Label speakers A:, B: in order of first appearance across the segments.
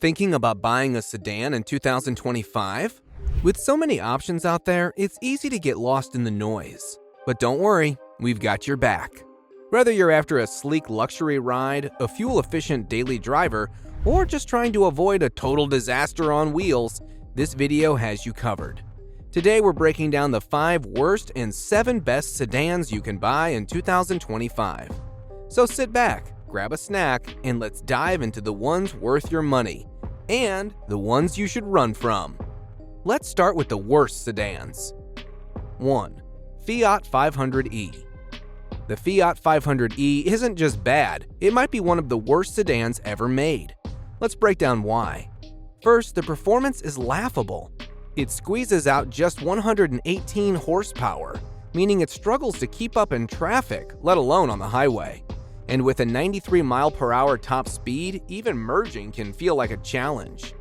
A: Thinking about buying a sedan in 2025? With so many options out there, it's easy to get lost in the noise. But don't worry, we've got your back. Whether you're after a sleek luxury ride, a fuel-efficient daily driver, or just trying to avoid a total disaster on wheels, this video has you covered. Today we're breaking down the 5 worst and 7 best sedans you can buy in 2025. So sit back, grab a snack, and let's dive into the ones worth your money, and the ones you should run from. Let's start with the worst sedans. 1. Fiat 500e. The Fiat 500e isn't just bad, it might be one of the worst sedans ever made. Let's break down why. First, the performance is laughable. It squeezes out just 118 horsepower, meaning it struggles to keep up in traffic, let alone on the highway. And with a 93 mph top speed, even merging can feel like a challenge.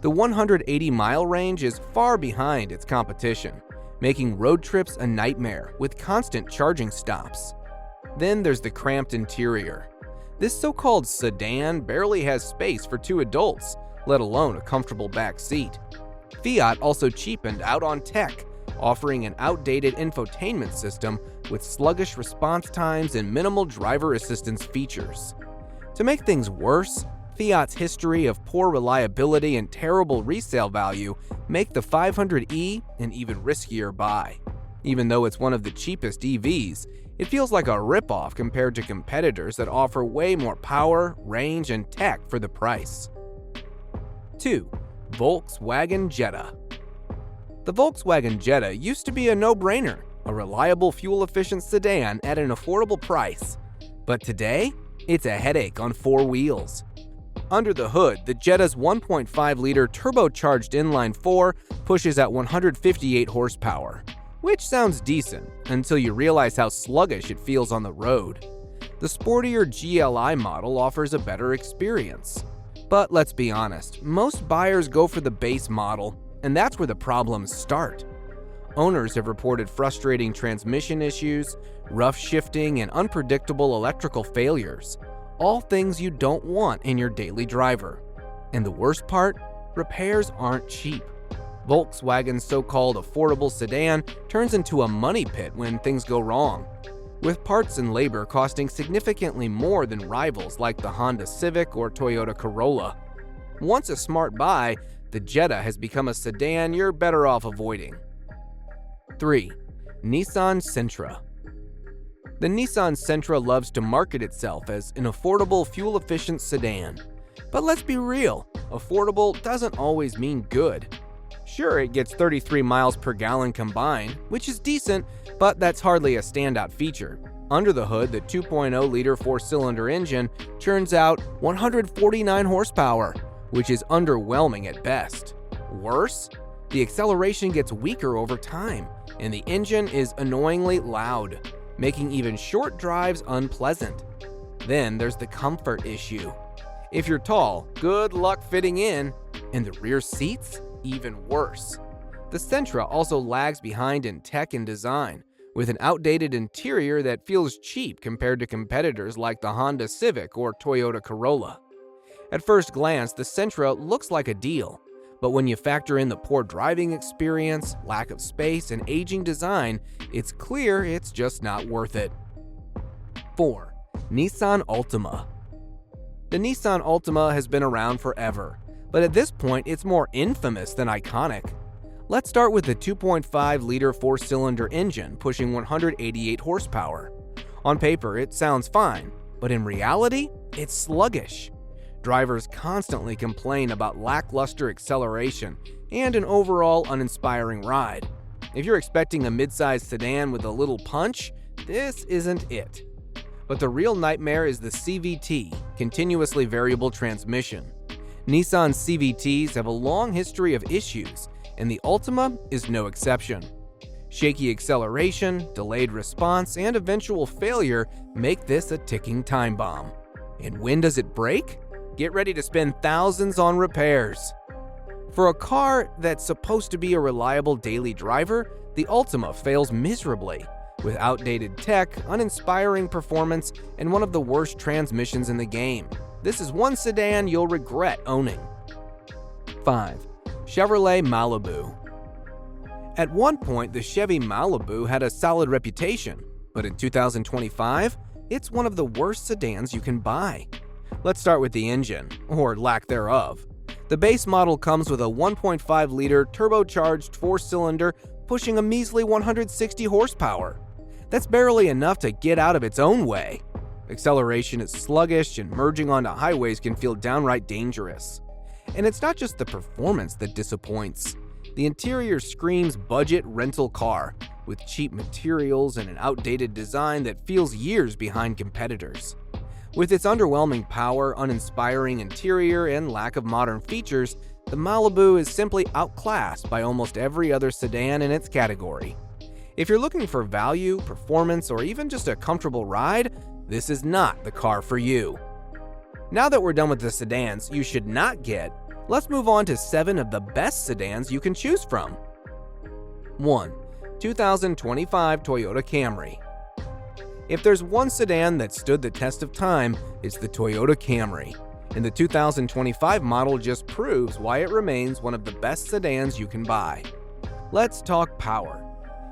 A: The 180-mile range is far behind its competition, making road trips a nightmare with constant charging stops. Then there's the cramped interior. This so-called sedan barely has space for 2 adults, let alone a comfortable back seat. Fiat also cheapened out on tech, offering an outdated infotainment system with sluggish response times and minimal driver assistance features. To make things worse, Fiat's history of poor reliability and terrible resale value make the 500e an even riskier buy. Even though it's one of the cheapest EVs, it feels like a ripoff compared to competitors that offer way more power, range, and tech for the price. 2. Volkswagen Jetta. The Volkswagen Jetta used to be a no-brainer, a reliable fuel-efficient sedan at an affordable price. But today, it's a headache on 4 wheels. Under the hood, the Jetta's 1.5-liter turbocharged inline-4 pushes at 158 horsepower, which sounds decent until you realize how sluggish it feels on the road. The sportier GLI model offers a better experience. But let's be honest, most buyers go for the base model, and that's where the problems start. Owners have reported frustrating transmission issues, rough shifting, and unpredictable electrical failures, all things you don't want in your daily driver. And the worst part? Repairs aren't cheap. Volkswagen's so-called affordable sedan turns into a money pit when things go wrong, with parts and labor costing significantly more than rivals like the Honda Civic or Toyota Corolla. Once a smart buy, the Jetta has become a sedan you're better off avoiding. 3. Nissan Sentra. The Nissan Sentra loves to market itself as an affordable, fuel-efficient sedan. But let's be real, affordable doesn't always mean good. Sure, it gets 33 miles per gallon combined, which is decent, but that's hardly a standout feature. Under the hood, the 2.0-liter 4-cylinder engine churns out 149 horsepower, which is underwhelming at best. Worse, the acceleration gets weaker over time, and the engine is annoyingly loud, making even short drives unpleasant. Then there's the comfort issue. If you're tall, good luck fitting in, and the rear seats? Even worse. The Sentra also lags behind in tech and design, with an outdated interior that feels cheap compared to competitors like the Honda Civic or Toyota Corolla. At first glance, the Sentra looks like a deal, but when you factor in the poor driving experience, lack of space, and aging design, it's clear it's just not worth it. 4. Nissan Altima. The Nissan Altima has been around forever, but at this point it's more infamous than iconic. Let's start with the 2.5-liter 4-cylinder engine pushing 188 horsepower. On paper, it sounds fine, but in reality, it's sluggish. Drivers constantly complain about lackluster acceleration and an overall uninspiring ride. If you're expecting a mid-sized sedan with a little punch, this isn't it. But the real nightmare is the CVT, continuously variable transmission. Nissan CVTs have a long history of issues, and the Altima is no exception. Shaky acceleration, delayed response, and eventual failure make this a ticking time bomb. And when does it break? Get ready to spend thousands on repairs. For a car that's supposed to be a reliable daily driver, the Altima fails miserably, with outdated tech, uninspiring performance, and one of the worst transmissions in the game. This is one sedan you'll regret owning. 5. Chevrolet Malibu. At one point, the Chevy Malibu had a solid reputation, but in 2025, it's one of the worst sedans you can buy. Let's start with the engine, or lack thereof. The base model comes with a 1.5-liter turbocharged 4-cylinder pushing a measly 160 horsepower. That's barely enough to get out of its own way. Acceleration is sluggish and merging onto highways can feel downright dangerous. And it's not just the performance that disappoints. The interior screams budget rental car, with cheap materials and an outdated design that feels years behind competitors. With its underwhelming power, uninspiring interior, and lack of modern features, the Malibu is simply outclassed by almost every other sedan in its category. If you're looking for value, performance, or even just a comfortable ride, this is not the car for you. Now that we're done with the sedans you should not get, let's move on to 7 of the best sedans you can choose from. 1. 2025 Toyota Camry. If there's one sedan that stood the test of time, it's the Toyota Camry. And the 2025 model just proves why it remains one of the best sedans you can buy. Let's talk power.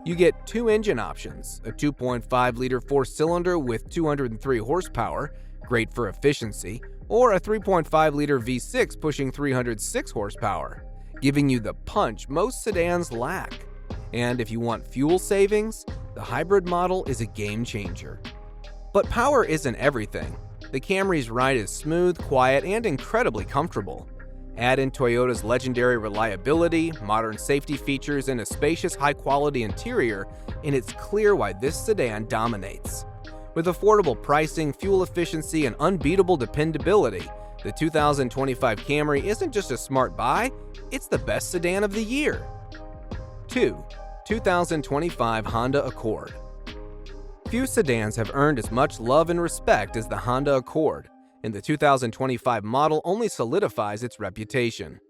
A: You get 2 engine options, a 2.5-liter 4-cylinder with 203 horsepower, great for efficiency, or a 3.5-liter V6 pushing 306 horsepower, giving you the punch most sedans lack. And if you want fuel savings, the hybrid model is a game changer. But power isn't everything. The Camry's ride is smooth, quiet, and incredibly comfortable. Add in Toyota's legendary reliability, modern safety features, and a spacious, high-quality interior, and it's clear why this sedan dominates. With affordable pricing, fuel efficiency, and unbeatable dependability, the 2025 Camry isn't just a smart buy, it's the best sedan of the year. 2. 2025 Honda Accord. Few sedans have earned as much love and respect as the Honda Accord, and the 2025 model only solidifies its reputation.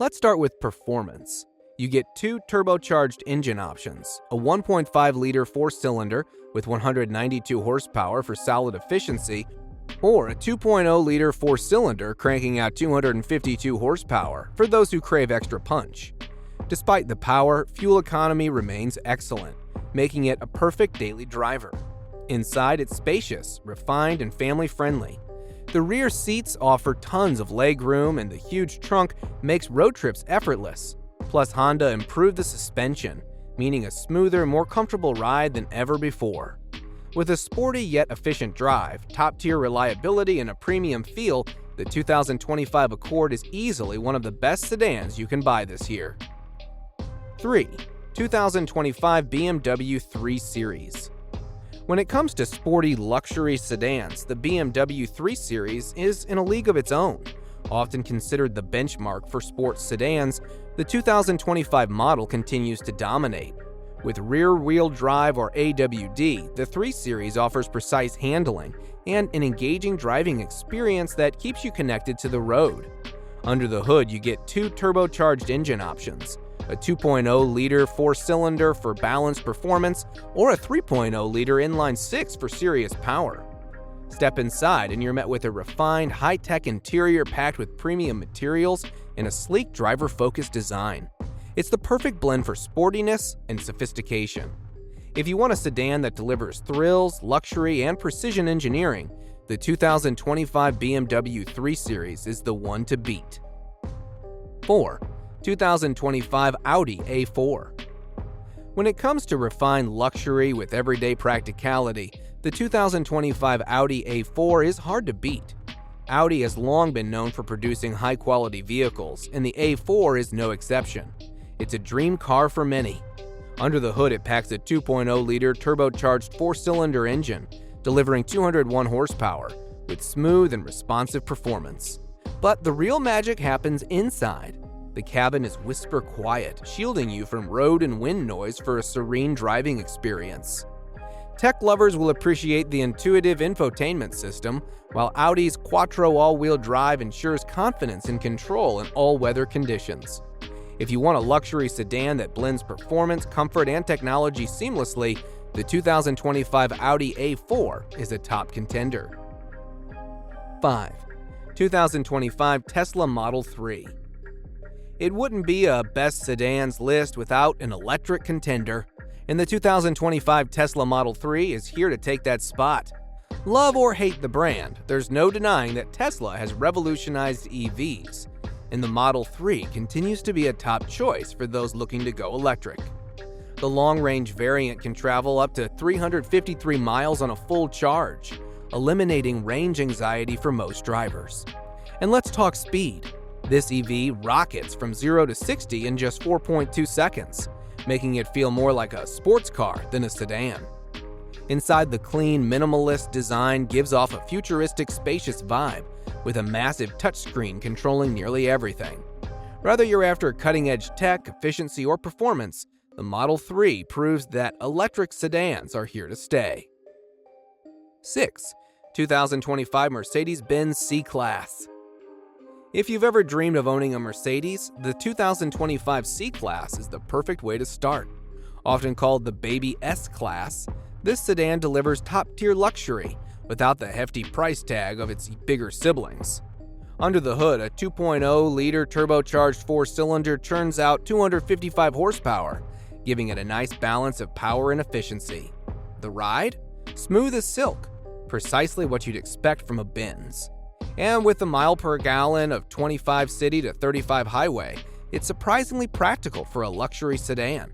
A: Let's start with performance. You get 2 turbocharged engine options, a 1.5-liter 4-cylinder with 192 horsepower for solid efficiency, or a 2.0-liter 4-cylinder cranking out 252 horsepower for those who crave extra punch. Despite the power, fuel economy remains excellent, making it a perfect daily driver. Inside, it's spacious, refined, and family-friendly. The rear seats offer tons of legroom, and the huge trunk makes road trips effortless. Plus, Honda improved the suspension, meaning a smoother, more comfortable ride than ever before. With a sporty yet efficient drive, top-tier reliability, and a premium feel, the 2025 Accord is easily one of the best sedans you can buy this year. 3. 2025 BMW 3 Series. When it comes to sporty luxury sedans, the BMW 3 Series is in a league of its own. Often considered the benchmark for sports sedans, the 2025 model continues to dominate. With rear-wheel drive or AWD, the 3 Series offers precise handling and an engaging driving experience that keeps you connected to the road. Under the hood, you get 2 turbocharged engine options, a 2.0-liter 4-cylinder for balanced performance, or a 3.0-liter inline-6 for serious power. Step inside and you're met with a refined, high-tech interior packed with premium materials and a sleek, driver-focused design. It's the perfect blend for sportiness and sophistication. If you want a sedan that delivers thrills, luxury, and precision engineering, the 2025 BMW 3 Series is the one to beat. 4. 2025 Audi A4. When it comes to refined luxury with everyday practicality, the 2025 Audi A4 is hard to beat. Audi has long been known for producing high-quality vehicles, and the A4 is no exception. It's a dream car for many. Under the hood, it packs a 2.0-liter turbocharged 4-cylinder engine, delivering 201 horsepower, with smooth and responsive performance. But the real magic happens inside. The cabin is whisper quiet, shielding you from road and wind noise for a serene driving experience. Tech lovers will appreciate the intuitive infotainment system, while Audi's Quattro all-wheel drive ensures confidence and control in all-weather conditions. If you want a luxury sedan that blends performance, comfort, and technology seamlessly, the 2025 Audi A4 is a top contender. 5. 2025 Tesla Model 3. It wouldn't be a best sedans list without an electric contender, and the 2025 Tesla Model 3 is here to take that spot. Love or hate the brand, there's no denying that Tesla has revolutionized EVs, and the Model 3 continues to be a top choice for those looking to go electric. The long-range variant can travel up to 353 miles on a full charge, eliminating range anxiety for most drivers. And let's talk speed. This EV rockets from 0 to 60 in just 4.2 seconds, making it feel more like a sports car than a sedan. Inside, the clean, minimalist design gives off a futuristic, spacious vibe, with a massive touchscreen controlling nearly everything. Whether you're after cutting-edge tech, efficiency, or performance, the Model 3 proves that electric sedans are here to stay. 6. 2025 Mercedes-Benz C-Class. If you've ever dreamed of owning a Mercedes, the 2025 C-Class is the perfect way to start. Often called the baby S-Class, this sedan delivers top-tier luxury without the hefty price tag of its bigger siblings. Under the hood, a 2.0-liter turbocharged four-cylinder churns out 255 horsepower, giving it a nice balance of power and efficiency. The ride? Smooth as silk, precisely what you'd expect from a Benz. And with a mile per gallon of 25 city to 35 highway, it's surprisingly practical for a luxury sedan.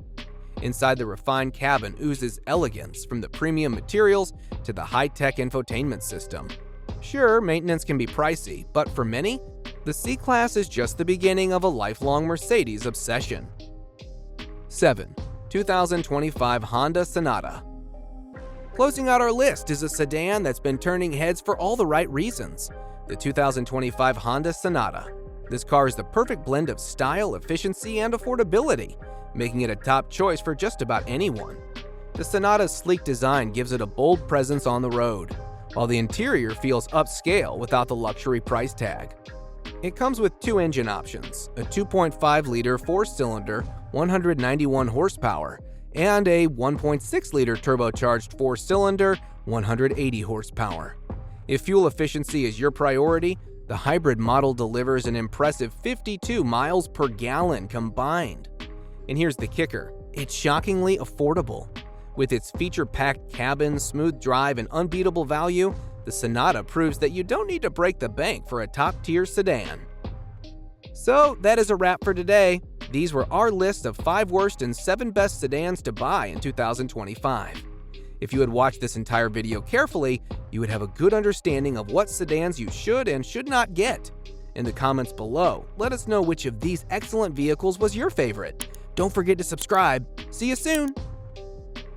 A: Inside, the refined cabin oozes elegance, from the premium materials to the high-tech infotainment system. Sure, maintenance can be pricey, but for many, the C-Class is just the beginning of a lifelong Mercedes obsession. 7. 2025 Honda Sonata. Closing out our list is a sedan that's been turning heads for all the right reasons. The 2025 Honda Sonata. This car is the perfect blend of style, efficiency, and affordability, making it a top choice for just about anyone. The Sonata's sleek design gives it a bold presence on the road, while the interior feels upscale without the luxury price tag. It comes with two engine options, a 2.5-liter four-cylinder, 191 horsepower, and a 1.6-liter turbocharged four-cylinder, 180 horsepower. If fuel efficiency is your priority, the hybrid model delivers an impressive 52 miles per gallon combined. And here's the kicker, it's shockingly affordable. With its feature-packed cabin, smooth drive, and unbeatable value, the Sonata proves that you don't need to break the bank for a top-tier sedan. So that is a wrap for today. These were our list of 5 worst and 7 best sedans to buy in 2025. If you had watched this entire video carefully, you would have a good understanding of what sedans you should and should not get. In the comments below, let us know which of these excellent vehicles was your favorite. Don't forget to subscribe. See you soon!